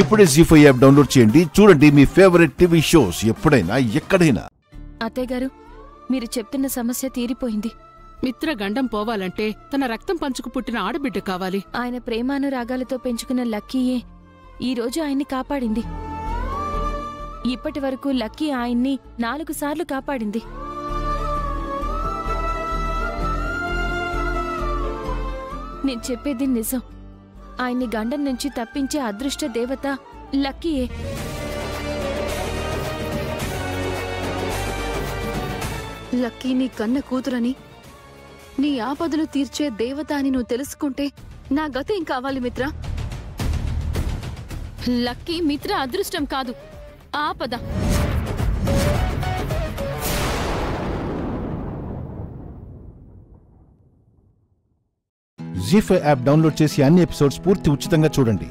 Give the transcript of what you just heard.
ఇప్పుడే జీ5 app download చేయండి. చూడండి మీ ఫేవరెట్ టీవీ షోస్ ఎప్పుడైనా ఎక్కడైనా. అత్తయ్య గారు, మీరు చెప్తున్న సమస్య తీరిపోయింది. మిత్ర గండం పోవాలంటే తన రక్తం పంచుకు పుట్టిన ఆడబిడ్డ కావాలి. ఆయన ప్రేమానురాగాలతో పెంచుకున్న లక్కీయే ఈరోజు ఆయన్ని కాపాడింది. ఇప్పటి వరకు లక్కీ ఆయన్ని 4 సార్లు కాపాడింది. నేను చెప్పేది నిజం. ఆయన్ని గండం నుంచి తప్పించే అదృష్ట దేవత లక్కీయే. లక్కీ నీ కన్న కూతురని, నీ ఆపదలు తీర్చే దేవత అని నువ్వు తెలుసుకుంటే నా గతి ఏం కావాలి మిత్ర? లక్కీ మిత్ర అదృష్టం కాదు, ఆపద. జీ5 యాప్ డౌన్లోడ్ చేసి అన్ని ఎపిసోడ్స్ పూర్తి ఉచితంగా చూడండి.